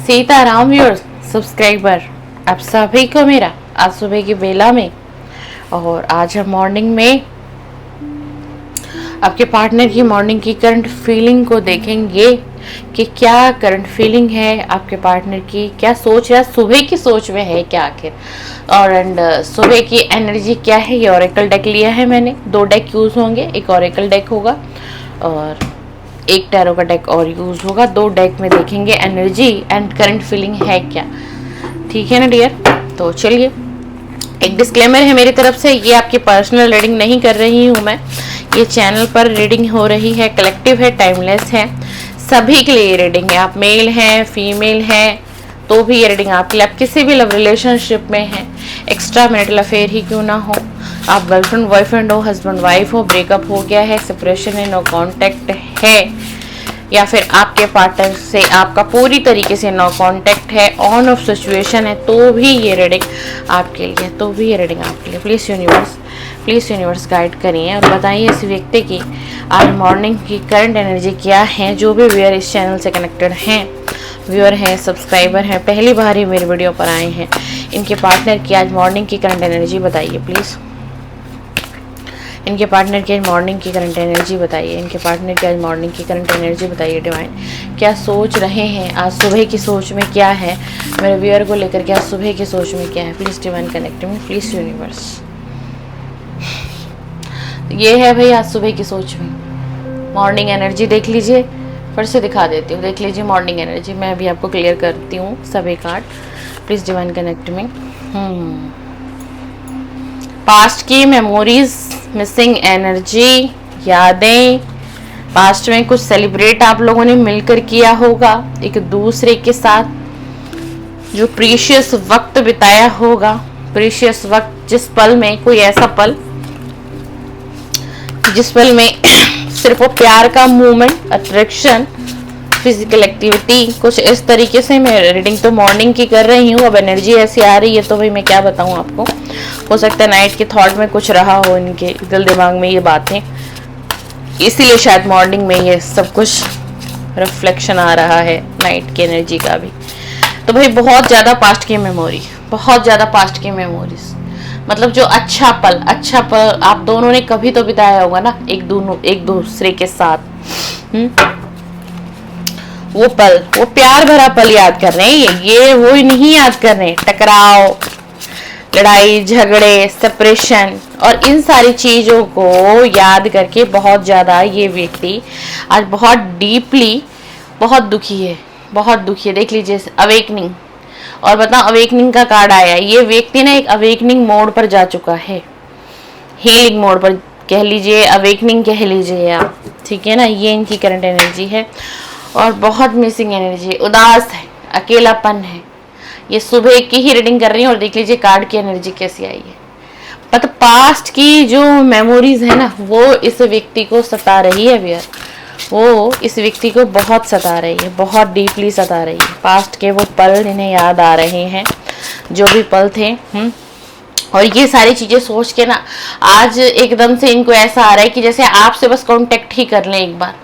Sitaram viewers subscriber, आप सभी को मेरा आज सुबह की बेला में। और आज हम मॉर्निंग में आपके पार्टनर की मॉर्निंग की करंट फीलिंग को देखेंगे कि क्या करंट फीलिंग है आपके पार्टनर की, क्या सोच है सुबह की सोच में है क्या आखिर, और सुबह की एनर्जी क्या है। ये ओरेकल डेक लिया है मैंने, 2 डेक यूज होंगे, एक ओरेकल डेक होगा और एक टैरो का डेक और यूज होगा। 2 डेक में देखेंगे एनर्जी एंड करंट फीलिंग है क्या। ठीक है ना डियर। तो चलिए, एक डिस्क्लेमर है मेरी तरफ से, ये आपकी पर्सनल रीडिंग नहीं कर रही हूँ मैं, ये चैनल पर रीडिंग हो रही है, कलेक्टिव है, टाइमलेस है, सभी के लिए रीडिंग है। आप मेल हैं, फीमेल हैं तो भी ये रीडिंग आपके लिए। आप किसी भी लव रिलेशनशिप में हैं, एक्स्ट्रा मैरिटल अफेयर ही क्यों ना हो, आप गर्लफ्रेंड बॉयफ्रेंड हो, हस्बैंड वाइफ हो, ब्रेकअप हो गया है, सेपरेशन है, नो कांटेक्ट है, या फिर आपके पार्टनर से आपका पूरी तरीके से नो कांटेक्ट है, ऑन ऑफ सिचुएशन है, तो भी ये रीडिंग आपके लिए, तो भी ये रीडिंग आपके लिए। प्लीज़ यूनिवर्स गाइड करिए और बताइए इस व्यक्ति की आज मॉर्निंग की करंट एनर्जी क्या है। जो भी व्यूअर इस चैनल से कनेक्टेड हैं, व्यूअर हैं, सब्सक्राइबर हैं, पहली बार ही मेरे वीडियो पर आए हैं, इनके पार्टनर की आज मॉर्निंग की करंट एनर्जी बताइए प्लीज़। इनके पार्टनर की आज मॉर्निंग की करंट एनर्जी बताइए। इनके पार्टनर की आज मॉर्निंग की करंट एनर्जी बताइए डिवाइन। क्या सोच रहे हैं आज सुबह की सोच में क्या है, मेरे व्यूअर को लेकर के आज सुबह की सोच में क्या है। Please divine connect me, please universe. ये है भाई आज सुबह की सोच में मॉर्निंग एनर्जी, देख लीजिए, फिर से दिखा देती हूँ, देख लीजिए मॉर्निंग एनर्जी। मैं अभी आपको क्लियर करती हूँ सभी कार्ड। प्लीज़ डिवाइन कनेक्ट में। पास्ट की मेमोरीज, मिसिंग एनर्जी, यादें, पास्ट में कुछ सेलिब्रेट आप लोगों ने मिलकर किया होगा एक दूसरे के साथ, जो प्रीशियस वक्त बिताया होगा, प्रीशियस वक्त, जिस पल में कोई ऐसा पल जिस पल में सिर्फ वो प्यार का मूवमेंट, अट्रैक्शन, फिजिकल एक्टिविटी, कुछ इस तरीके से। मैं रीडिंग तो मॉर्निंग की कर रही हूँ, अब एनर्जी ऐसी आ रही है तो भाई मैं क्या बताऊँ आपको। हो सकता है नाइट के थॉट में कुछ रहा हो इनके दिल दिमाग में ये बातें, इसीलिए शायद मॉर्निंग में ये सब कुछ रिफ्लेक्शन आ रहा है नाइट की एनर्जी का भी। तो भाई बहुत ज़्यादा पास्ट की मेमोरी, बहुत ज़्यादा पास्ट की मेमोरीज, मतलब जो अच्छा पल आप दोनों ने कभी तो बिताया होगा ना एक दूसरे के साथ। वो पल, वो प्यार भरा पल याद कर रहे हैं ये वो नहीं याद कर रहे हैं टकराव, लड़ाई झगड़े, सेपरेशन और इन सारी चीजों को याद करके बहुत ज्यादा ये व्यक्ति आज बहुत डीपली बहुत दुखी है, बहुत दुखी है। देख लीजिए अवेकनिंग, और बताओ अवेकनिंग का कार्ड आया, ये व्यक्ति ना एक अवेकनिंग मोड पर जा चुका है, हीलिंग मोड पर कह लीजिए, अवेकनिंग कह लीजिए आप, ठीक है ना। ये इनकी करंट एनर्जी है और बहुत मिसिंग एनर्जी, उदास है, अकेलापन है। ये सुबह की ही रीडिंग कर रही है और देख लीजिए कार्ड की एनर्जी कैसी आई है। मतलब पास्ट की जो मेमोरीज है ना वो इस व्यक्ति को सता रही है व्यूअर, वो इस व्यक्ति को बहुत सता रही है, बहुत डीपली सता रही है। पास्ट के वो पल इन्हें याद आ रहे हैं, जो भी पल थे। और ये सारी चीजें सोच के ना आज एकदम से इनको ऐसा आ रहा है कि जैसे आपसे बस कांटेक्ट ही कर लें एक बार,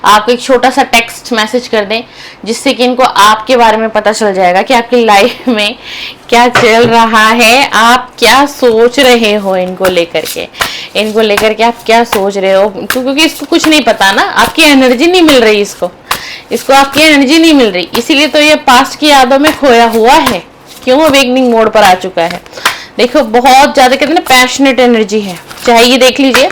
आपको एक छोटा सा टेक्स्ट मैसेज कर दें, जिससे कि इनको आपके बारे में पता चल जाएगा कि आपकी लाइफ में क्या चल रहा है, आप क्या सोच रहे हो इनको लेकर के आप क्या सोच रहे हो, क्योंकि इसको कुछ नहीं पता ना, आपकी एनर्जी नहीं मिल रही, इसको आपकी एनर्जी नहीं मिल रही, इसीलिए तो ये पास्ट की यादों में खोया हुआ है। क्यों अवेकनिंग मोड पर आ चुका है। देखो बहुत ज्यादा कहते हैं ना पैशनेट एनर्जी है। चाहे ये देख लीजिए,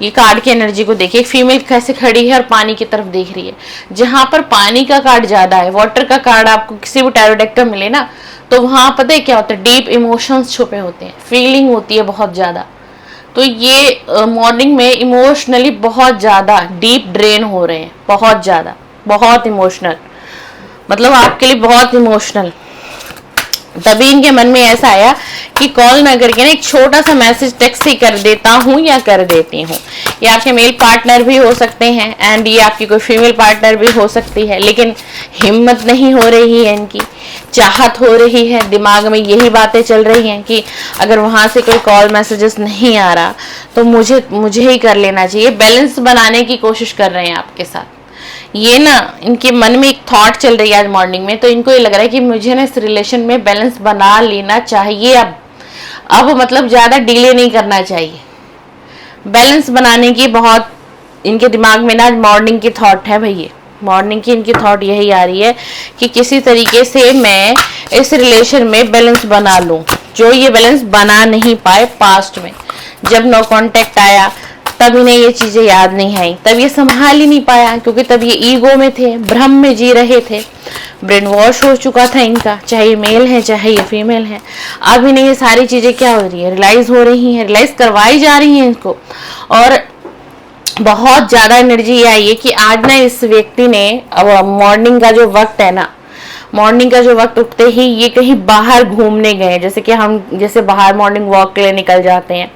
ये कार्ड की एनर्जी को देखिए, फीमेल कैसे खड़ी है और पानी की तरफ देख रही है। जहां पर पानी का कार्ड ज्यादा है, वाटर का कार्ड आपको किसी भी टैरो डेक का मिले ना, तो वहां पता है क्या होता है, डीप इमोशंस छुपे होते हैं, फीलिंग होती है बहुत ज्यादा। तो ये मॉर्निंग में इमोशनली बहुत ज्यादा डीप ड्रेन हो रहे हैं, बहुत ज्यादा, बहुत इमोशनल, मतलब आपके लिए बहुत इमोशनल। तभी इनके मन में ऐसा आया कि कॉल ना करके ना एक छोटा सा मैसेज टेक्स्ट ही कर देता हूँ या कर देती हूँ। ये आपके मेल पार्टनर भी हो सकते हैं एंड ये आपकी कोई फीमेल पार्टनर भी हो सकती है, लेकिन हिम्मत नहीं हो रही है इनकी, चाहत हो रही है, दिमाग में यही बातें चल रही हैं कि अगर वहां से कोई कॉल मैसेजेस नहीं आ रहा तो मुझे ही कर लेना चाहिए। बैलेंस बनाने की कोशिश कर रहे हैं आपके साथ। ये ना इनके मन में एक थॉट चल रही है आज मॉर्निंग में, तो इनको ये लग रहा है कि मुझे ना इस रिलेशन में बैलेंस बना लेना चाहिए। अब मतलब ज्यादा डिले नहीं करना चाहिए। बैलेंस बनाने की बहुत इनके दिमाग में ना आज मॉर्निंग की थॉट है भैया। मॉर्निंग की इनकी थॉट यही आ रही है कि किसी तरीके से मैं इस रिलेशन में बैलेंस बना लूं, जो ये बैलेंस बना नहीं पाए पास्ट में। जब नो कांटेक्ट आया तब इन्हें ये चीजें याद नहीं आई, तब ये संभाल ही नहीं पाया, क्योंकि तब ये ईगो में थे, भ्रम में जी रहे थे, ब्रेन वॉश हो चुका था इनका, चाहे ये मेल है चाहे ये फीमेल है। अब इन्हें ये सारी चीजें क्या हो रही है, रियलाइज हो रही हैं, रियलाइज करवाई जा रही हैं इनको। और बहुत ज्यादा एनर्जी ये आई है कि आज ना इस व्यक्ति ने, मॉर्निंग का जो वक्त है ना, मॉर्निंग का जो वक्त उठते ही ये कहीं बाहर घूमने गए, जैसे कि हम जैसे बाहर मॉर्निंग वॉक के लिए निकल जाते हैं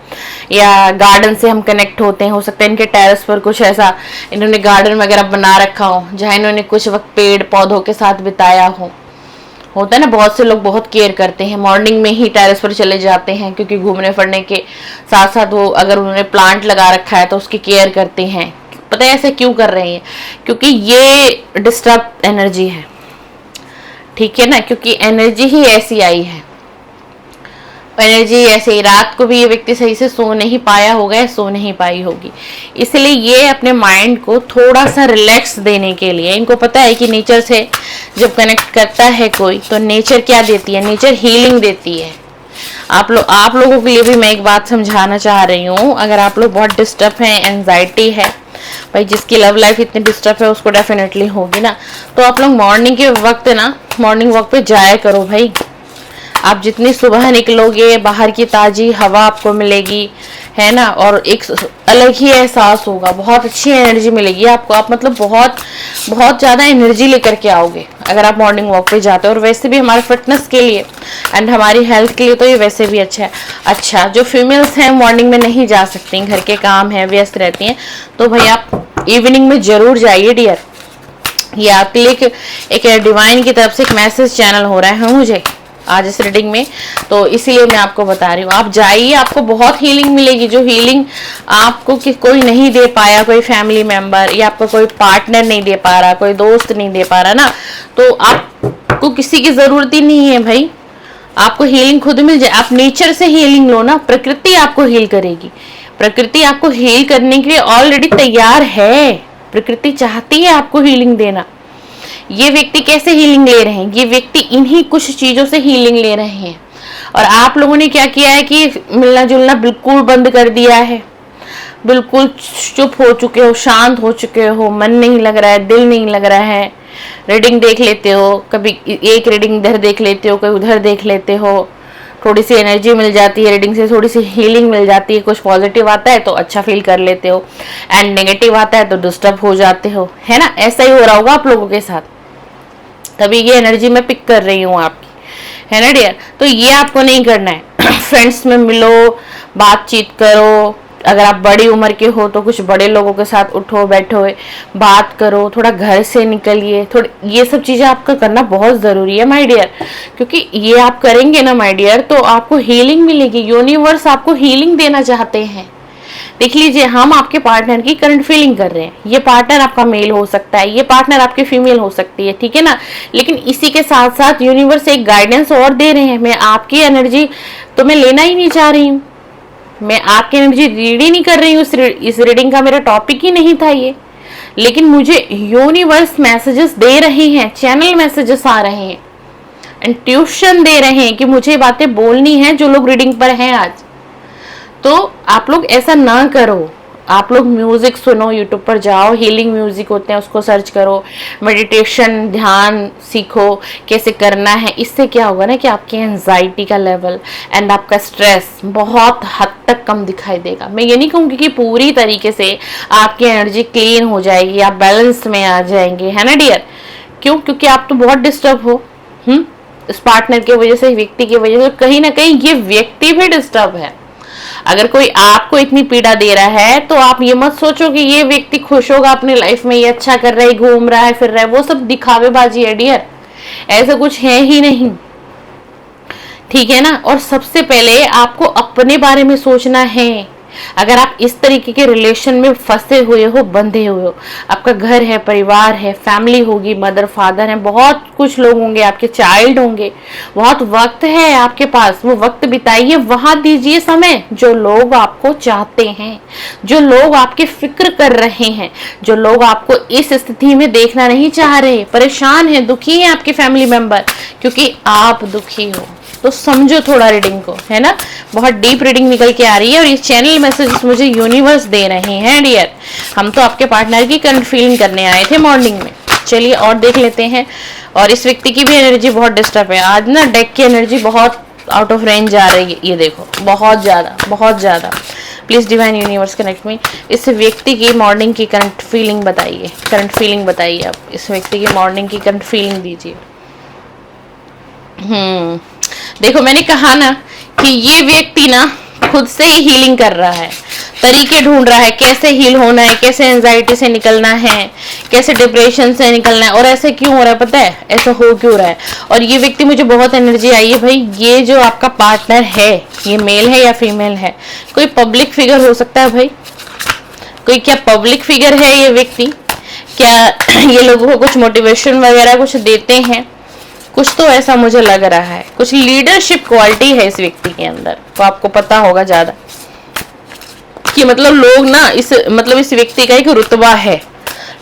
या गार्डन से हम कनेक्ट होते हैं। हो सकता है इनके टेरेस पर कुछ ऐसा इन्होंने गार्डन वगैरह बना रखा हो जहाँ इन्होंने कुछ वक्त पेड़ पौधों के साथ बिताया हो। होता है ना, बहुत से लोग बहुत केयर करते हैं, मॉर्निंग में ही टेरेस पर चले जाते हैं, क्योंकि घूमने फिरने के साथ साथ वो अगर उन्होंने प्लांट लगा रखा है तो उसकी केयर करते हैं। पता है ऐसे क्यों कर रहे हैं? क्योंकि ये डिस्टर्ब एनर्जी है, ठीक है ना, क्योंकि एनर्जी ही ऐसी आई है। एनर्जी ऐसे ही रात को भी ये व्यक्ति सही से सो नहीं पाया होगा, सो नहीं पाई होगी, इसलिए ये अपने माइंड को थोड़ा सा रिलैक्स देने के लिए, इनको पता है कि नेचर से जब कनेक्ट करता है कोई तो नेचर क्या देती है, नेचर हीलिंग देती है। आप लोगों के लिए भी मैं एक बात समझाना चाह रही हूँ। अगर आप लोग बहुत डिस्टर्ब हैं, एंजाइटी है भाई, जिसकी लव लाइफ इतनी डिस्टर्ब है उसको डेफिनेटली होगी ना, तो आप लोग मॉर्निंग के वक्त ना मॉर्निंग वॉक पे जाया करो भाई। आप जितनी सुबह निकलोगे बाहर की ताजी हवा आपको मिलेगी, है ना, और एक अलग ही एहसास होगा, बहुत अच्छी एनर्जी मिलेगी आपको। आप मतलब बहुत बहुत ज़्यादा एनर्जी लेकर के आओगे अगर आप मॉर्निंग वॉक पे जाते हो। और वैसे भी हमारे फिटनेस के लिए एंड हमारी हेल्थ के लिए तो ये वैसे भी अच्छा है। अच्छा, जो फीमेल्स हैं मॉर्निंग में नहीं जा सकती, घर के काम है, व्यस्त रहती हैं, तो भाई आप इवनिंग में जरूर जाइए डियर। ये आपके लिए एक डिवाइन की तरफ से एक मैसेज चैनल हो रहा है मुझे आज इस रीडिंग में, तो इसीलिए मैं आपको बता रही हूँ। आप जाइए, आपको बहुत हीलिंग मिलेगी, जो हीलिंग आपको कोई नहीं दे पाया, कोई फैमिली मेंबर या आपको कोई पार्टनर नहीं दे पा रहा, कोई दोस्त नहीं दे पा रहा ना, तो आपको किसी की जरूरत ही नहीं है भाई। आपको हीलिंग खुद मिल जाए। आप नेचर से हीलिंग लो ना, प्रकृति आपको हील करेगी। प्रकृति आपको हील करने के लिए ऑलरेडी तैयार है। प्रकृति चाहती है आपको हीलिंग देना। ये व्यक्ति कैसे हीलिंग ले रहे हैं? ये व्यक्ति इन्हीं कुछ चीजों से हीलिंग ले रहे हैं। और आप लोगों ने क्या किया है कि मिलना जुलना बिल्कुल बंद कर दिया है, बिल्कुल चुप हो चुके हो, शांत हो चुके हो, मन नहीं लग रहा है, दिल नहीं लग रहा है। रीडिंग देख लेते हो, कभी एक रीडिंग इधर देख लेते हो, कभी उधर देख लेते हो, थोड़ी सी एनर्जी मिल जाती है रीडिंग से, थोड़ी सी हीलिंग मिल जाती है। कुछ पॉजिटिव आता है तो अच्छा फील कर लेते हो एंड नेगेटिव आता है तो डिस्टर्ब हो जाते हो, है ना। ऐसा ही हो रहा होगा आप लोगों के साथ, तभी ये एनर्जी मैं पिक कर रही हूँ आपकी, है ना डियर। तो ये आपको नहीं करना है। फ्रेंड्स में मिलो, बातचीत करो। अगर आप बड़ी उम्र के हो तो कुछ बड़े लोगों के साथ उठो बैठो, बात करो, थोड़ा घर से निकलिए, थोड़ी ये सब चीजें आपका करना बहुत जरूरी है माय डियर। क्योंकि ये आप करेंगे ना माय डियर तो आपको हीलिंग मिलेगी। यूनिवर्स आपको हीलिंग देना चाहते हैं। देख लीजिए, हम आपके पार्टनर की करंट फीलिंग कर रहे हैं। ये पार्टनर आपका मेल हो सकता है, ये पार्टनर आपकी फीमेल हो सकती है, ठीक है ना। लेकिन इसी के साथ साथ यूनिवर्स एक गाइडेंस और दे रहे हैं। मैं आपकी एनर्जी तो मैं लेना ही नहीं चाह रही हूँ, मैं आपकी एनर्जी रीड ही नहीं कर रही हूँ। इस रीडिंग का मेरा टॉपिक ही नहीं था ये, लेकिन मुझे यूनिवर्स मैसेजेस दे रहे हैं, चैनल मैसेजेस आ रहे हैं, इंट्यूशन दे रहे हैं कि मुझे बातें बोलनी है जो लोग रीडिंग पर हैं आज। तो आप लोग ऐसा ना करो, आप लोग म्यूजिक सुनो, यूट्यूब पर जाओ, हीलिंग म्यूजिक होते हैं उसको सर्च करो, मेडिटेशन ध्यान सीखो कैसे करना है। इससे क्या होगा ना कि आपकी एंजाइटी का लेवल एंड आपका स्ट्रेस बहुत हद तक कम दिखाई देगा। मैं ये नहीं कहूँगी कि पूरी तरीके से आपकी एनर्जी क्लीन हो जाएगी, आप बैलेंस में आ जाएंगे, है ना डियर। क्यों? क्योंकि आप तो बहुत डिस्टर्ब हो इस पार्टनर की वजह से, व्यक्ति की वजह से। कहीं ना कहीं ये व्यक्ति भी डिस्टर्ब है। अगर कोई आपको इतनी पीड़ा दे रहा है तो आप ये मत सोचो कि ये व्यक्ति खुश होगा अपनी लाइफ में, ये अच्छा कर रहा है, घूम रहा है, फिर रहा है। वो सब दिखावेबाजी है डियर, ऐसा कुछ है ही नहीं, ठीक है ना। और सबसे पहले आपको अपने बारे में सोचना है अगर आप इस तरीके के रिलेशन में फंसे हुए हो, बंधे हुए हो, आपका घर है, परिवार है, फैमिली होगी, मदर फादर है, बहुत कुछ लोग होंगे, आपके चाइल्ड होंगे, बहुत वक्त है आपके पास, वो वक्त बिताइए वहां, दीजिए समय। जो लोग आपको चाहते हैं, जो लोग आपकी फिक्र कर रहे हैं, जो लोग आपको इस स्थिति में देखना नहीं चाह रहे, परेशान है, दुखी है आपके फैमिली मेंबर, क्योंकि आप दुखी हो। तो समझो थोड़ा रीडिंग को, है ना, बहुत डीप रीडिंग निकल के आ रही है और ये चैनल मैसेजेस मुझे यूनिवर्स दे रहे हैं डियर। हम तो आपके पार्टनर की करंट फीलिंग करने आए थे मॉर्निंग में। चलिए और देख लेते हैं। और इस व्यक्ति की भी एनर्जी बहुत डिस्टर्ब है आज ना, डेक की एनर्जी बहुत आउट ऑफ रेंज आ रही है, ये देखो बहुत ज्यादा। Please divine universe connect me. इस व्यक्ति की मॉर्निंग की करंट फीलिंग बताइए, करंट फीलिंग बताइए। आप इस व्यक्ति की मॉर्निंग की करंट फीलिंग दीजिए। देखो मैंने कहा ना कि ये व्यक्ति ना खुद से ही हीलिंग कर रहा है, तरीके ढूंढ रहा है कैसे हील होना है, कैसे एंजाइटी से निकलना है, कैसे डिप्रेशन से निकलना है। और ऐसे क्यों हो रहा है पता है, ऐसा हो क्यों रहा है। और ये व्यक्ति मुझे बहुत एनर्जी आई है भाई, ये जो आपका पार्टनर है, ये मेल है या फीमेल है, कोई पब्लिक फिगर हो सकता है भाई। कोई क्या पब्लिक फिगर है ये व्यक्ति? क्या ये लोगों को कुछ मोटिवेशन वगैरह कुछ देते हैं? कुछ तो ऐसा मुझे लग रहा है, कुछ लीडरशिप क्वालिटी है इस व्यक्ति के अंदर, तो आपको पता होगा ज्यादा कि मतलब लोग ना इस व्यक्ति का एक रुतबा है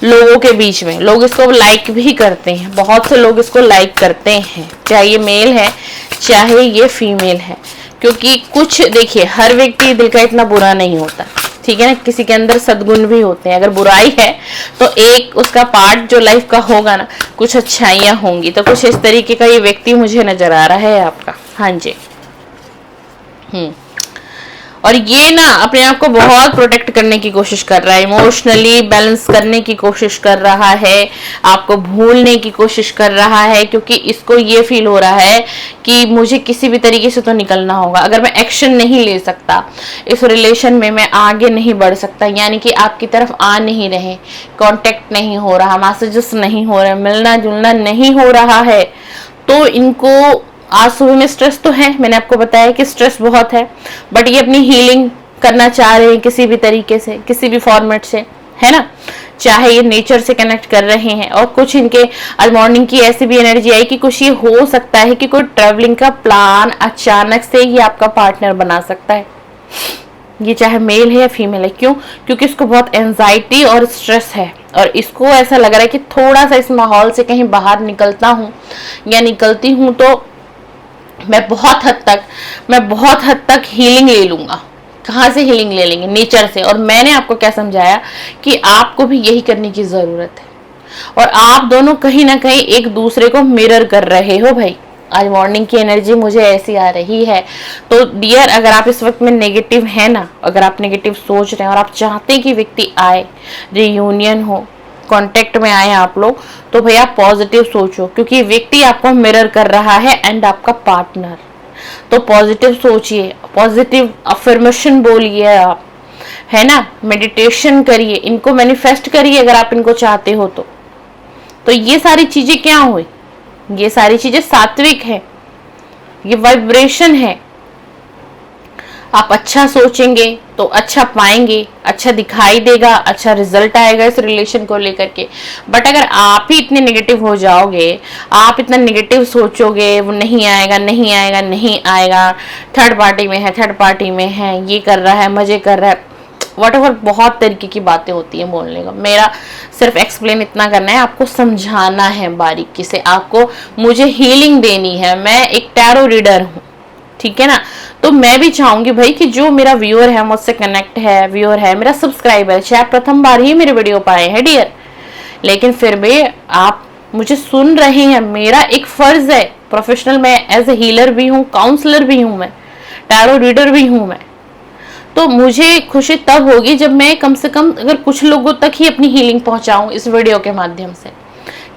लोगों के बीच में, लोग इसको लाइक भी करते हैं, बहुत से लोग इसको लाइक करते हैं, चाहे ये मेल है चाहे ये फीमेल है। क्योंकि कुछ देखिए, हर व्यक्ति दिल का इतना बुरा नहीं होता, ठीक है ना, किसी के अंदर सद्गुण भी होते हैं। अगर बुराई है तो एक उसका पार्ट जो लाइफ का होगा ना, कुछ अच्छाइयां होंगी। तो कुछ इस तरीके का ये व्यक्ति मुझे नजर आ रहा है आपका। हाँ जी। और ये ना अपने आप को बहुत प्रोटेक्ट करने की कोशिश कर रहा है, इमोशनली बैलेंस करने की कोशिश कर रहा है, आपको भूलने की कोशिश कर रहा है, क्योंकि इसको ये फील हो रहा है कि मुझे किसी भी तरीके से तो निकलना होगा। अगर मैं एक्शन नहीं ले सकता इस रिलेशन में, मैं आगे नहीं बढ़ सकता, यानी कि आपकी तरफ आ नहीं रहे, कांटेक्ट नहीं हो रहा, मैसेजेस नहीं हो रहे, मिलना जुलना नहीं हो रहा है, तो इनको आज सुबह में स्ट्रेस तो है, मैंने आपको बताया कि स्ट्रेस बहुत है, बट ये अपनी हीलिंग करना चाह रहे हैं किसी भी तरीके से, किसी भी फॉर्मेट से, है ना। चाहे ये नेचर से कनेक्ट कर रहे हैं, और कुछ इनके आज मॉर्निंग की ऐसी भी एनर्जी आई कि कुछ ये हो सकता है कि कोई ट्रैवलिंग का प्लान अचानक से ही आपका पार्टनर बना सकता है। ये चाहे मेल है या फीमेल है। क्यों? क्योंकि इसको बहुत एंजाइटी और स्ट्रेस है, और इसको ऐसा लग रहा है कि थोड़ा सा इस माहौल से कहीं बाहर निकलता हूँ या निकलती हूँ तो मैं बहुत हद तक हीलिंग ले लूंगा। कहाँ से हीलिंग ले लेंगे? नेचर से। और मैंने आपको क्या समझाया कि आपको भी यही करने की जरूरत है, और आप दोनों कहीं ना कहीं एक दूसरे को मिरर कर रहे हो भाई। आज मॉर्निंग की एनर्जी मुझे ऐसी आ रही है। तो डियर, अगर आप इस वक्त में नेगेटिव है ना, अगर आप नेगेटिव सोच रहे हैं और आप चाहते हैं कि व्यक्ति आए, रियूनियन हो, कांटेक्ट में आए आप लोग, तो भैया पॉजिटिव सोचो, क्योंकि व्यक्ति आपको मिरर कर रहा है एंड आपका पार्टनर। तो पॉजिटिव सोचिए, पॉजिटिव अफर्मेशन बोलिए आप, है ना, मेडिटेशन करिए, इनको मैनिफेस्ट करिए अगर आप इनको चाहते हो तो ये सारी चीजें क्या हुई? ये सारी चीजें सात्विक है, ये वाइब्रेशन है। आप अच्छा सोचेंगे तो अच्छा पाएंगे, अच्छा दिखाई देगा, अच्छा रिजल्ट आएगा इस रिलेशन को लेकर के। बट अगर आप ही इतने नेगेटिव हो जाओगे, आप इतना नेगेटिव सोचोगे, वो नहीं आएगा नहीं आएगा नहीं आएगा, थर्ड पार्टी में है, ये कर रहा है, मजे कर रहा है, व्हाटएवर, बहुत तरीके की बातें होती है बोलने का। मेरा सिर्फ एक्सप्लेन इतना करना है, आपको समझाना है बारीकी से, आपको मुझे हीलिंग देनी है। मैं एक टैरो रीडर हूँ, ठीक है ना। तो मैं भी चाहूंगी भाई कि जो मेरा व्यूअर है, मुझसे कनेक्ट है, व्यूअर है, मेरा सब्सक्राइबर है, चाहे प्रथम बार ही मेरे वीडियो पाए हैं डियर, लेकिन फिर भी आप मुझे सुन रहे हैं, मेरा एक फर्ज है प्रोफेशनल, मैं एज ए हीलर भी हूँ, काउंसलर भी हूँ, मैं टैरो रीडर भी हूँ मैं। तो मुझे खुशी तब होगी जब मैं कम से कम अगर कुछ लोगों तक ही अपनी हीलिंग पहुंचाऊं इस वीडियो के माध्यम से,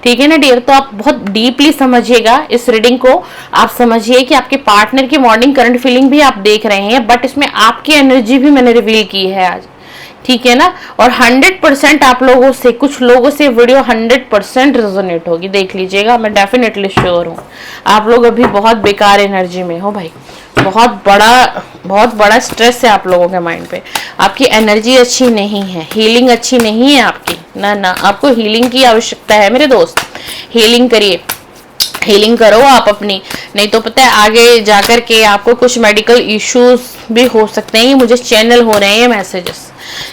ठीक है ना डियर। तो आप बहुत डीपली समझिएगा इस रीडिंग को। आप समझिए कि आपके पार्टनर की मॉर्निंग करंट फीलिंग भी आप देख रहे हैं, बट इसमें आपकी एनर्जी भी मैंने रिवील की है आज, ठीक है ना। और 100% आप लोगों से, कुछ लोगों से वीडियो 100% रेजोनेट होगी, देख लीजिएगा, मैं डेफिनेटली श्योर हूँ। आप लोग अभी बहुत बेकार एनर्जी में हो भाई, बहुत बड़ा स्ट्रेस है आप लोगों के माइंड पे। आपकी एनर्जी अच्छी नहीं है, हीलिंग अच्छी नहीं है आपकी। ना ना, आपको हीलिंग की आवश्यकता है मेरे दोस्त। हीलिंग करिए, हीलिंग करो आप अपनी। नहीं तो पता है आगे जाकर के आपको कुछ मेडिकल इश्यूज भी हो सकते हैं। ये मुझे चैनल हो रहे हैं मैसेजेस,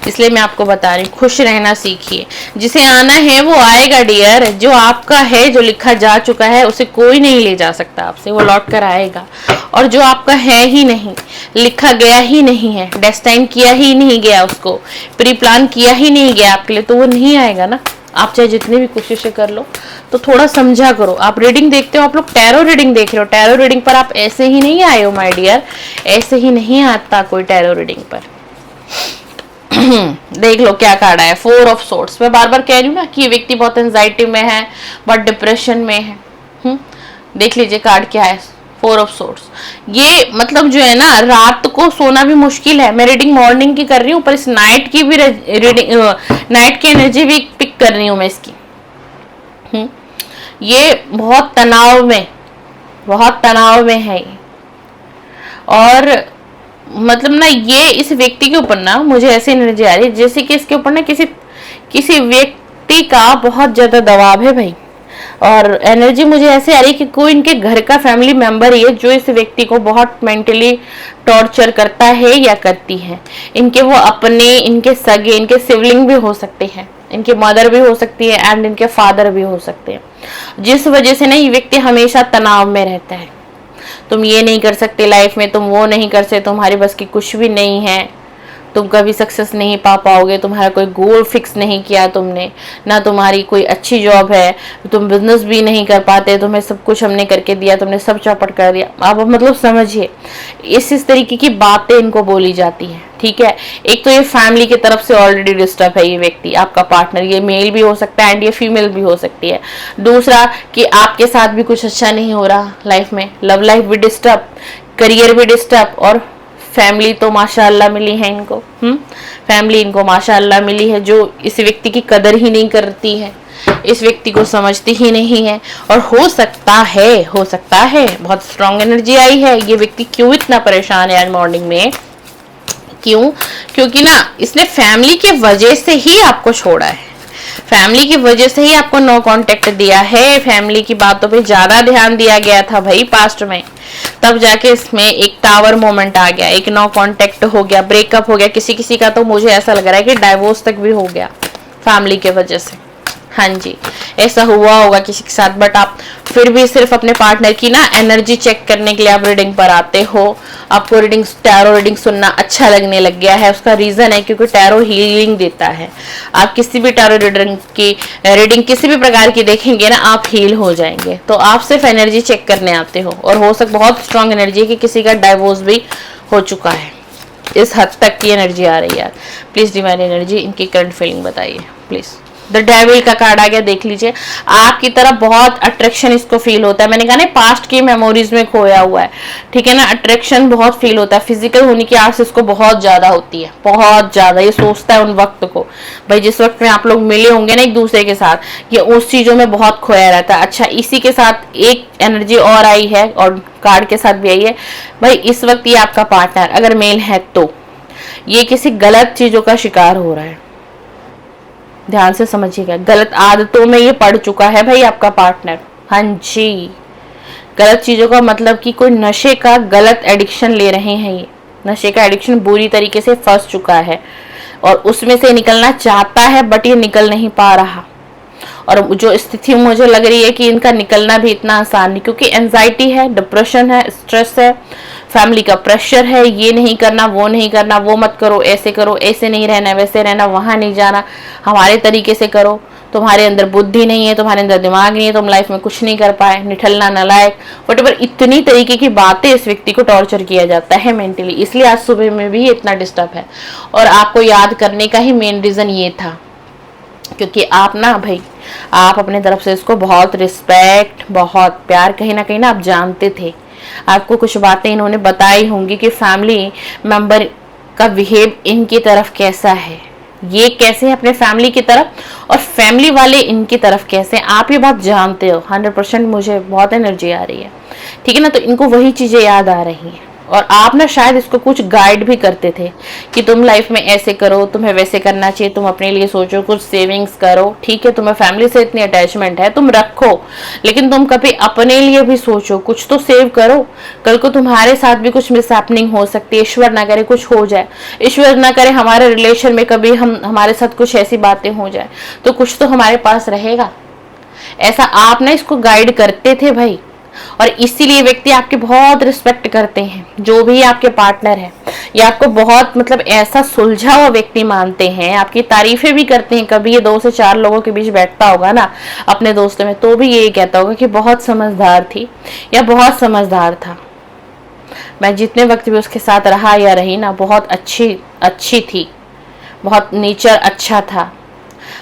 इसलिए मैं आपको बता रही हूँ। खुश रहना सीखिए, जिसे आना है वो आएगा डियर। जो आपका है, जो लिखा जा चुका है, उसे कोई नहीं ले जा सकता आपसे, वो लौट कर आएगा। और जो आपका है ही नहीं, लिखा गया ही नहीं है, डेस्टाइन किया ही नहीं गया, उसको प्री प्लान किया ही नहीं गया आपके लिए, तो वो नहीं आएगा ना। आप चाहे जितनी भी कोशिशें कर लो, तो थोड़ा समझा करो। आप रीडिंग देखते हो, आप लोग टैरो रीडिंग देख रहे हो, टैरो रीडिंग पर आप ऐसे ही नहीं आए हो माय डियर, ऐसे ही नहीं आता कोई टैरो रीडिंग पर। देख लो क्या कार्ड आया, 4 ऑफ सोर्ड्स। मैं बार बार कह रही हूँ ना कि ये व्यक्ति बहुत एंजाइटी में है, बहुत डिप्रेशन में है। देख लीजिए कार्ड क्या है, 4 ऑफ सोर्ड्स। ये मतलब जो है ना, रात को सोना भी मुश्किल है। मैं रीडिंग मॉर्निंग की कर रही हूँ, पर इस नाइट की भी रीडिंग, नाइट की एनर्जी भी पिक कर रही हूँ मैं इसकी। ये बहुत तनाव में है ये। और मतलब ना, ये इस व्यक्ति के ऊपर ना मुझे ऐसी एनर्जी आ रही है जैसे कि इसके ऊपर ना किसी व्यक्ति का बहुत ज्यादा दबाव है भाई। और एनर्जी मुझे ऐसे आ रही है कि कोई इनके घर का फैमिली मेंबर ही है जो इस व्यक्ति को बहुत मेंटली टॉर्चर करता है या करती है। इनके वो अपने, इनके सगे, इनके सिबलिंग भी हो सकते हैं, इनके मदर भी हो सकती है एंड इनके फादर भी हो सकते हैं, जिस वजह से ना ये व्यक्ति हमेशा तनाव में रहता है। तुम ये नहीं कर सकते लाइफ में, तुम वो नहीं कर सकते, तुम्हारे बस की कुछ भी नहीं है, तुम कभी सक्सेस नहीं पा पाओगे, तुम्हारा कोई गोल फिक्स नहीं किया तुमने, ना तुम्हारी कोई अच्छी जॉब है, तुम बिजनेस भी नहीं कर पाते, तुम्हें सब कुछ हमने करके दिया, तुमने सब चौपट कर दिया। आप मतलब समझिए, इस तरीके की बातें इनको बोली जाती हैं। ठीक है, एक तो ये फैमिली की तरफ से ऑलरेडी डिस्टर्ब है ये व्यक्ति, आपका पार्टनर। ये मेल भी हो सकता है एंड ये फीमेल भी हो सकती है। दूसरा कि आपके साथ भी कुछ अच्छा नहीं हो रहा लाइफ में, लव लाइफ भी डिस्टर्ब, करियर भी डिस्टर्ब, और फैमिली तो माशाअल्लाह मिली है इनको। फैमिली इनको माशाअल्लाह मिली है, जो इस व्यक्ति की कदर ही नहीं करती है, इस व्यक्ति को समझती ही नहीं है। और हो सकता है बहुत स्ट्रांग एनर्जी आई है। ये व्यक्ति क्यों इतना परेशान है आज मॉर्निंग में, क्योंकि ना इसने फैमिली की वजह से ही आपको छोड़ा है, फैमिली की वजह से ही आपको नो कांटेक्ट दिया है। फैमिली की बातों पे ज्यादा ध्यान दिया गया था भाई पास्ट में, तब जाके इसमें एक टावर मोमेंट आ गया, एक नो कांटेक्ट हो गया, ब्रेकअप हो गया। किसी का तो मुझे ऐसा लग रहा है कि डाइवोर्स तक भी हो गया फैमिली के वजह से। हाँ जी, ऐसा हुआ होगा किसी के साथ। बट आप फिर भी सिर्फ अपने पार्टनर की ना एनर्जी चेक करने के लिए आप रीडिंग पर आते हो। आपको टैरो रीडिंग सुनना अच्छा लगने लग गया है। उसका रीजन है क्योंकि टैरो हीलिंग देता है। आप किसी भी टैरो रीडिंग किसी भी प्रकार की देखेंगे ना, आप हील हो जाएंगे। तो आप सिर्फ एनर्जी चेक करने आते हो, और हो सकता बहुत स्ट्रांग एनर्जी है कि किसी का डाइवोर्स भी हो चुका है। इस हद तक की एनर्जी आ रही है। प्लीज डिवाइन एनर्जी इनकी करंट फीलिंग बताइए प्लीज। द डेविल का कार्ड आ गया, देख लीजिए। आपकी तरफ बहुत अट्रैक्शन इसको फील होता है। मैंने कहा ना, पास्ट की मेमोरीज में खोया हुआ है। ठीक है ना, अट्रैक्शन बहुत फील होता है। फिजिकल होने की आस इसको बहुत ज्यादा होती है, बहुत ज्यादा। ये सोचता है उन वक्त को, भाई जिस वक्त में आप लोग मिले होंगे ना एक दूसरे के साथ, ये उस चीजों में बहुत खोया रहता है। अच्छा, इसी के साथ एक एनर्जी और आई है, और कार्ड के साथ भी आई है भाई। इस वक्त ये आपका पार्टनर अगर मेल है तो ये किसी गलत चीजों का शिकार हो रहा है। ध्यान से समझिएगा, गलत आदतों में ये पड़ चुका है भाई आपका पार्टनर। हाँ जी, गलत चीजों का मतलब कि कोई नशे का गलत एडिक्शन ले रहे हैं। ये नशे का एडिक्शन बुरी तरीके से फंस चुका है, और उसमें से निकलना चाहता है, बट ये निकल नहीं पा रहा। और जो स्थिति मुझे लग रही है कि इनका निकलना भी इतना आसान नहीं, क्योंकि एंजाइटी है, डिप्रेशन है, स्ट्रेस है, फैमिली का प्रेशर है। ये नहीं करना, वो नहीं करना, वो मत करो, ऐसे नहीं रहना, वैसे रहना, वहां नहीं जाना, हमारे तरीके से करो। तुम्हारे अंदर बुद्धि नहीं है, तुम्हारे अंदर दिमाग नहीं है, तुम लाइफ में कुछ नहीं कर पाए, निठल्ला नालायक, वटेवर, इतनी तरीके की बातें इस व्यक्ति को टॉर्चर किया जाता है मेंटली। इसलिए आज सुबह में भी इतना डिस्टर्ब है। और आपको याद करने का ही मेन रीजन ये था, क्योंकि आप ना भाई, आप अपने तरफ से इसको बहुत रिस्पेक्ट, बहुत प्यार, कहीं ना आप जानते थे। आपको कुछ बातें इन्होंने बताई होंगी कि फैमिली मेंबर का बिहेव इनकी तरफ कैसा है, ये कैसे है अपने फैमिली की तरफ, और फैमिली वाले इनकी तरफ कैसे हैं। आप ये बात जानते हो 100%। मुझे बहुत एनर्जी आ रही है, ठीक है ना। तो इनको वही चीजें याद आ रही हैं, और आप ना शायद इसको कुछ गाइड भी करते थे कि तुम लाइफ में ऐसे करो, तुम्हें वैसे करना चाहिए, तुम अपने लिए सोचो, कुछ सेविंग्स करो, ठीक है, तुम्हें फैमिली से इतनी अटैचमेंट है, तुम रखो, लेकिन तुम कभी अपने लिए भी सोचो, कुछ तो सेव करो। कल को तुम्हारे साथ भी कुछ मिसहैपनिंग हो सकती है, ईश्वर ना करे कुछ हो जाए, ईश्वर ना करे हमारे रिलेशन में कभी हमारे साथ कुछ ऐसी बातें हो जाए, तो कुछ तो हमारे पास रहेगा। ऐसा आप ना इसको गाइड करते थे भाई, और इसीलिए व्यक्ति आपकी बहुत रिस्पेक्ट करते हैं। जो भी आपके पार्टनर है, ये आपको बहुत मतलब ऐसा सुलझा हुआ व्यक्ति मानते हैं, आपकी तारीफें भी करते हैं। कभी ये 2 से 4 लोगों के बीच बैठता होगा ना अपने दोस्तों में, तो भी यही कहता होगा कि बहुत समझदार थी या बहुत समझदार था। मैं जितने वक्त भी उसके साथ रहा या रही ना, बहुत अच्छी थी, बहुत नेचर अच्छा था,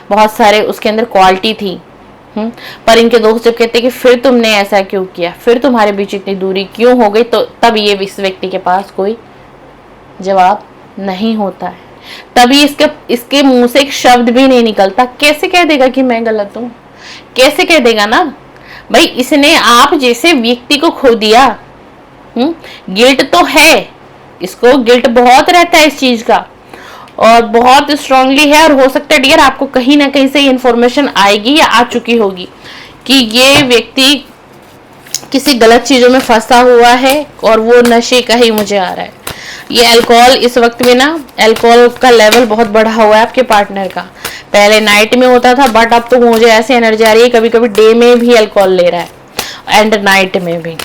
बहुत सारे उसके अंदर क्वालिटी थी। पर इनके दोस्त जब कहते कि फिर तुमने ऐसा क्यों किया, फिर तुम्हारे बीच इतनी दूरी क्यों हो गई, तो तब ये इस व्यक्ति के पास कोई जवाब नहीं होता है। तभी इसके मुंह से एक शब्द भी नहीं निकलता। कैसे कह देगा कि मैं गलत हूं? कैसे कह देगा ना भाई, इसने आप जैसे व्यक्ति को खो दिया। गिल्ट तो है, इसको गिल्ट बहुत रहता है इस चीज का, और बहुत स्ट्रांगली है। और हो सकता है डियर आपको कहीं ना कहीं से इन्फॉर्मेशन आएगी या आ चुकी होगी कि ये व्यक्ति किसी गलत चीजों में फंसा हुआ है और वो नशे का ही मुझे आ रहा है। ये अल्कोहल इस वक्त में ना, अल्कोहल का लेवल बहुत बढ़ा हुआ है आपके पार्टनर का। पहले नाइट में होता था, बट अब तो मुझे ऐसे एनर्जी आ रही है कभी कभी डे में भी अल्कोहल ले रहा है एंड नाइट में भी।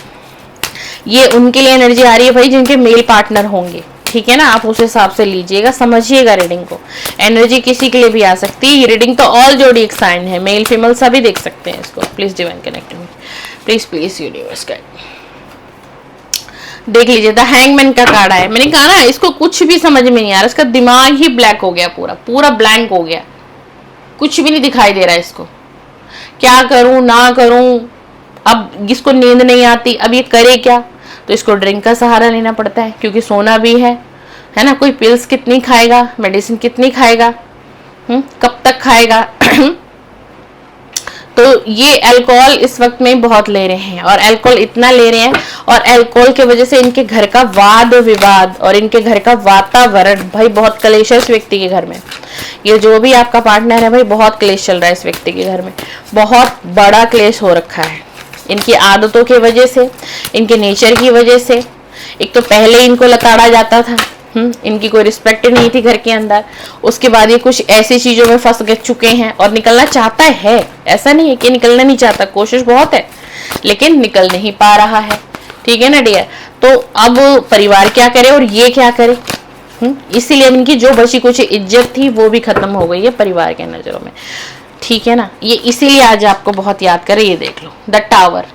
ये उनके लिए एनर्जी आ रही है भाई जिनके मेल पार्टनर होंगे, ठीक है ना। आप उस हिसाब से लीजिएगा, समझिएगा रीडिंग को। एनर्जी किसी के लिए भी आ सकती है। ये रीडिंग तो ऑल जोडिएक साइन है, मेल फीमेल सभी देख सकते हैं इसको। Please divine connect me, please universe guide. देख लीजिए, द हैंगमैन का कार्ड है। मैंने कहा ना इसको कुछ भी समझ में नहीं आ रहा, इसका दिमाग ही ब्लैक हो गया, पूरा ब्लैंक हो गया, कुछ भी नहीं दिखाई दे रहा है इसको। क्या करूं ना करूं, अब इसको नींद नहीं आती, अब ये करे क्या? तो इसको ड्रिंक का सहारा लेना पड़ता है, क्योंकि सोना भी है ना। कोई पिल्स कितनी खाएगा, मेडिसिन कितनी खाएगा, कब तक खाएगा? तो ये अल्कोहल इस वक्त में बहुत ले रहे हैं, और अल्कोहल इतना ले रहे हैं, और अल्कोहल की वजह से इनके घर का वाद विवाद और इनके घर का वातावरण भाई बहुत क्लेश है इस व्यक्ति के घर में। ये जो भी आपका पार्टनर है भाई, बहुत क्लेश चल रहा है इस व्यक्ति के घर में, बहुत बड़ा क्लेश हो रखा है इनकी आदतों की वजह से, इनके नेचर की वजह से। एक तो पहले इनको लताड़ा जाता था, इनकी कोई रिस्पेक्ट नहीं थी घर के अंदर, उसके बाद ये कुछ ऐसी चीजों में फंस चुके हैं, और निकलना चाहता है, ऐसा नहीं है कि निकलना नहीं चाहता, कोशिश बहुत है लेकिन निकल नहीं पा रहा है, ठीक है ना डियर। तो अब परिवार क्या करे और ये क्या करे, इसीलिए इनकी जो बची कुछ इज्जत थी वो भी खत्म हो गई है परिवार के नजरों में, ठीक है ना। ये इसीलिए आज आपको बहुत याद करे। ये देख लो, द टावर,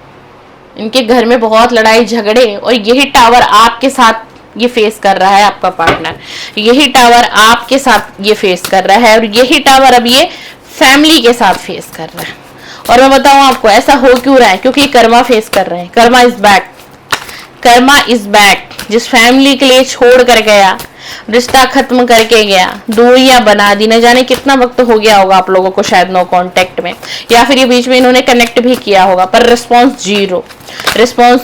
इनके घर में बहुत लड़ाई झगड़े, और यही टावर आपके साथ ये फेस कर रहा है आपका पार्टनर, यही टावर आपके साथ ये फेस कर रहा है, और यही टावर अब ये फैमिली के साथ फेस कर रहा है। और मैं बताऊं आपको ऐसा हो क्यों रहा है, क्योंकि कर्मा फेस कर रहे हैं। Karma is back, Karma is back. जिस फैमिली के लिए छोड़ कर गया, रिश्ता खत्म करके गया, दूरियां बना दी, न जाने कितना वक्त हो गया होगा आप लोगों को शायद नो कांटेक्ट में, या फिर ये बीच में इन्होंने कनेक्ट भी किया होगा, पर रिस्पॉन्स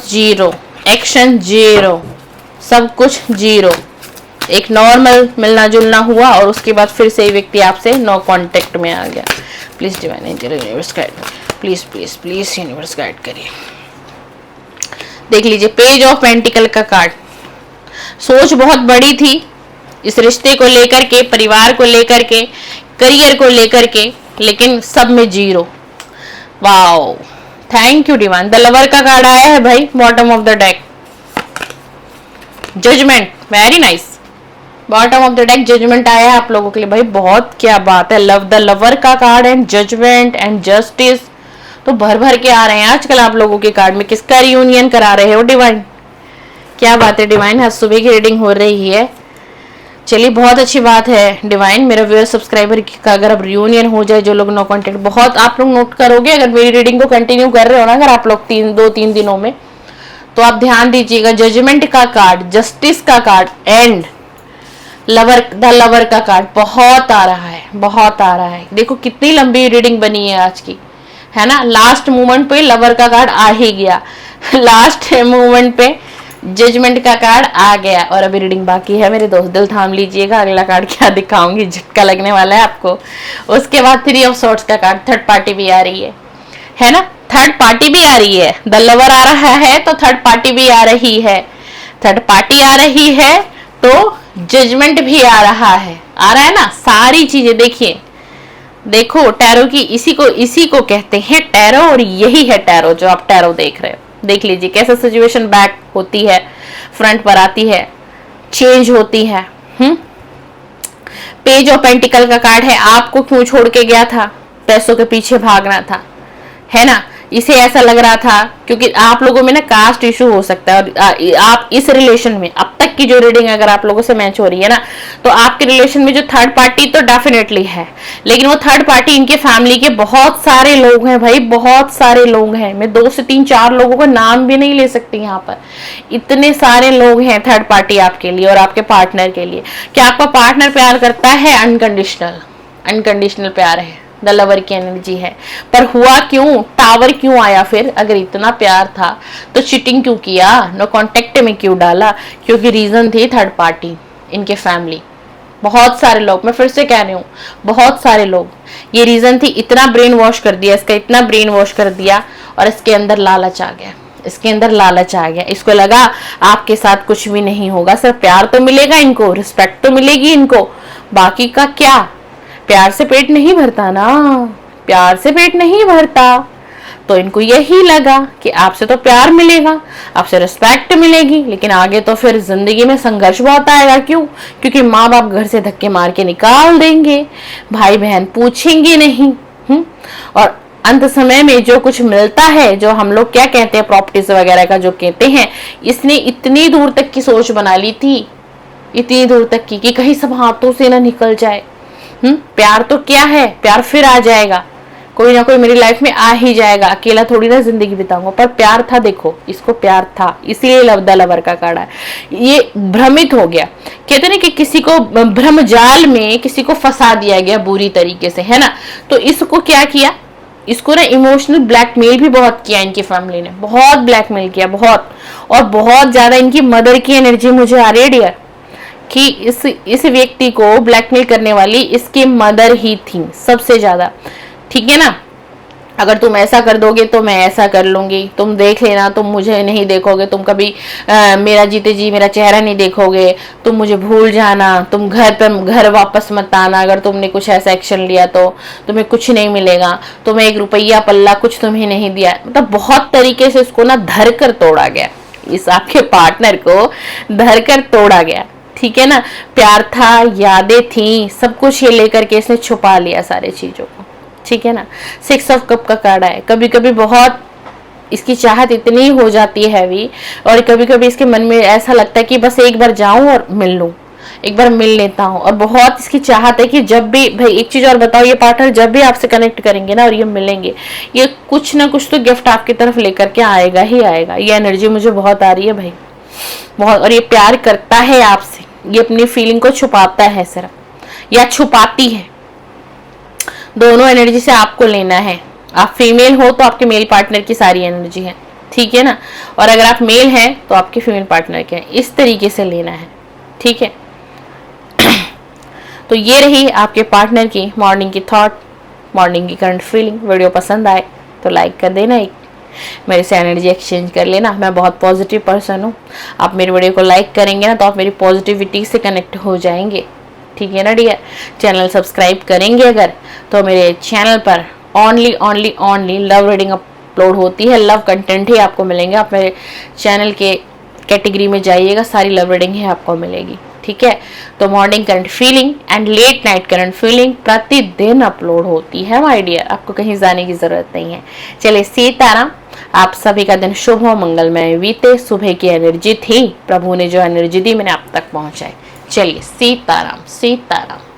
जीरो, एक्शन जीरो, सब कुछ जीरो। एक नॉर्मल मिलना जुलना हुआ और उसके बाद फिर से व्यक्ति आपसे नो कांटेक्ट में आ गया। Please divine angel universe guide, please universe guide करिए। देख लीजिए, पेज ऑफ पेंटिकल का कार्ड। सोच बहुत बड़ी थी इस रिश्ते को लेकर के, परिवार को लेकर के, करियर को लेकर के, लेकिन सब में zero. Wow, thank you divine. The lover का कार्ड आया है भाई, bottom of the deck. Judgement, very nice. Bottom of the deck judgement आया है आप लोगों के लिए भाई, बहुत क्या बात है। लव, द लवर का card and judgement and justice तो भर भर के आ रहे हैं आजकल आप लोगों के कार्ड में। किसका रियूनियन करा रहे हो डिवाइन? क्या बात है डिवाइन, आज सुबह की रीडिंग हो रही है। चलिए, बहुत अच्छी बात है डिवाइन। मेरा व्यूअर सब्सक्राइबर का अगर अब रियूनियन हो जाए, जो लोग नो कांटेक्ट, बहुत आप लोग नोट करोगे अगर मेरी रीडिंग को कंटिन्यू कर रहे हो ना, अगर आप लोग 2-3 दिनों में, तो आप ध्यान दीजिएगा। जजमेंट का कार्ड, जस्टिस का कार्ड एंड द लवर का कार्ड बहुत आ रहा है। देखो कितनी लंबी रीडिंग बनी है आज की, है ना। लास्ट मोमेंट पे लवर का कार्ड आ ही गया, लास्ट मोमेंट पे जजमेंट का कार्ड आ गया और अभी रीडिंग बाकी है मेरे दोस्त, दिल थाम लीजिएगा, अगला कार्ड क्या दिखाऊंगी, झटका लगने वाला है आपको। उसके बाद 3 ऑफ सोर्ड्स का कार्ड, थर्ड पार्टी भी आ रही है ना, थर्ड पार्टी भी आ रही है। द लवर आ रहा है तो थर्ड पार्टी भी आ रही है, थर्ड पार्टी आ रही है तो जजमेंट भी आ रहा है ना, सारी चीजें देखिए। देखो टैरो की इसी को कहते हैं टैरो, और यही है टैरो जो आप टैरो देख रहे हो। देख लीजिए कैसे सिचुएशन बैक होती है, फ्रंट पर आती है, चेंज होती है। पेज ऑफ पेंटिकल का कार्ड है, आपको क्यों छोड़ के गया था, पैसों के पीछे भागना था, है ना। इसे ऐसा लग रहा था क्योंकि आप लोगों में ना कास्ट इशू हो सकता है, और आप इस रिलेशन में अब तक की जो रीडिंग अगर आप लोगों से मैच हो रही है ना, तो आपके रिलेशन में जो थर्ड पार्टी तो डेफिनेटली है, लेकिन वो थर्ड पार्टी इनके फैमिली के बहुत सारे लोग हैं भाई, बहुत सारे लोग हैं। मैं 2 से 3 4 लोगों का नाम भी नहीं ले सकती यहाँ पर, इतने सारे लोग हैं थर्ड पार्टी आपके लिए और आपके पार्टनर के लिए। क्या आपका पार्टनर प्यार करता है? अनकंडीशनल प्यार है, द लवर की एनर्जी है। पर हुआ क्यों, टावर क्यों आया फिर? अगर इतना प्यार था तो चीटिंग क्यों किया, नो कांटेक्ट में क्यों डाला? क्योंकि रीजन थी थर्ड पार्टी, इनके फैमिली, बहुत सारे लोग, मैं फिर से कह रही हूँ बहुत सारे लोग, ये रीजन थी। इतना ब्रेन वॉश कर दिया इसका, इतना ब्रेन वॉश कर दिया, और इसके अंदर लालच आ गया, इसके अंदर लालच आ गया। इसको लगा आपके साथ कुछ भी नहीं होगा, सिर्फ प्यार तो मिलेगा इनको, रिस्पेक्ट तो मिलेगी इनको, बाकी का क्या। प्यार से पेट नहीं भरता ना, प्यार से पेट नहीं भरता। तो इनको यही लगा कि आपसे तो प्यार मिलेगा, आपसे रिस्पेक्ट मिलेगी, लेकिन आगे तो फिर जिंदगी में संघर्ष बहुत आएगा। क्यों? क्योंकि माँ बाप घर से धक्के मार के निकाल देंगे, भाई बहन पूछेंगे नहीं, और अंत समय में जो कुछ मिलता है, जो हम लोग क्या कहते हैं प्रॉपर्टीज वगैरह का जो कहते हैं, इसने इतनी दूर तक की सोच बना ली थी, इतनी दूर तक की कि कहीं सब हाथों से ना निकल जाए। प्यार तो क्या है, प्यार फिर आ जाएगा, कोई ना कोई मेरी लाइफ में आ ही जाएगा, अकेला थोड़ी ना जिंदगी बिताऊंगा। पर प्यार था, देखो इसको प्यार था, इसलिए द लवर का कार्ड है। ये भ्रमित हो गया, कहते ना कि किसी को भ्रम जाल में किसी को फंसा दिया गया बुरी तरीके से, है ना। तो इसको क्या किया, इसको ना इमोशनल ब्लैकमेल भी बहुत किया, इनकी फैमिली ने बहुत ब्लैकमेल किया, बहुत, और बहुत ज्यादा इनकी मदर की एनर्जी मुझे आ रही है डियर, कि इस व्यक्ति को ब्लैकमेल करने वाली इसकी मदर ही थी सबसे ज्यादा, ठीक है ना। अगर तुम ऐसा कर दोगे तो मैं ऐसा कर लूंगी, तुम देख लेना, तुम मुझे नहीं देखोगे, तुम कभी मेरा जीते जी मेरा चेहरा नहीं देखोगे, तुम मुझे भूल जाना, तुम घर वापस मत आना, अगर तुमने कुछ ऐसा एक्शन लिया तो तुम्हें कुछ नहीं मिलेगा, तुम्हें 1 रुपया पल्ला कुछ तुम्हें नहीं दिया। मतलब बहुत तरीके से उसको ना धर कर तोड़ा गया, इस आपके पार्टनर को धर कर तोड़ा गया, ठीक है ना। प्यार था, यादें थी, सब कुछ ये लेकर के इसने छुपा लिया सारे चीजों को, ठीक है ना। 6 ऑफ कप का कार्ड है, कभी कभी बहुत इसकी चाहत इतनी हो जाती है हैवी, और कभी कभी इसके मन में ऐसा लगता है कि बस एक बार जाऊं और मिल लूं, एक बार मिल लेता हूं। और बहुत इसकी चाहत है कि जब भी, भाई एक चीज और बताओ, ये पार्टनर जब भी आपसे कनेक्ट करेंगे ना और ये मिलेंगे, ये कुछ ना कुछ तो गिफ्ट आपकी तरफ लेकर के आएगा ही आएगा। ये एनर्जी मुझे बहुत आ रही है भाई, बहुत। और ये प्यार करता है आपसे, ये अपनी फीलिंग को छुपाता है सिर्फ, या छुपाती है, दोनों एनर्जी से आपको लेना है। आप फीमेल हो तो आपके मेल पार्टनर की सारी एनर्जी है, ठीक है ना, और अगर आप मेल हैं तो आपके फीमेल पार्टनर के, इस तरीके से लेना है, ठीक है। तो ये रही आपके पार्टनर की मॉर्निंग की थॉट, मॉर्निंग की करंट फीलिंग। वीडियो पसंद आए तो लाइक कर देना, एक मेरे से एनर्जी एक्सचेंज कर लेना। मैं बहुत पॉजिटिव पर्सन हूँ, आप मेरी वीडियो को लाइक करेंगे ना तो आप मेरी पॉजिटिविटी से कनेक्ट हो जाएंगे, ठीक है ना डियर। चैनल सब्सक्राइब करेंगे अगर, तो मेरे चैनल पर ओनली लव रीडिंग अपलोड होती है, लव कंटेंट ही आपको मिलेंगे। आप मेरे चैनल के कैटेगरी में जाइएगा, सारी लव रीडिंग ही आपको मिलेगी, ठीक है। तो morning current feeling and let night current feeling प्रतिदिन अपलोड होती है माय डियर, आपको कहीं जाने की जरूरत नहीं है। चलिए सीताराम, आप सभी का दिन शुभ हो, मंगलमय बीते। सुबह की एनर्जी थी, प्रभु ने जो एनर्जी दी मैंने आप तक पहुंचाई। चलिए सीताराम सीताराम।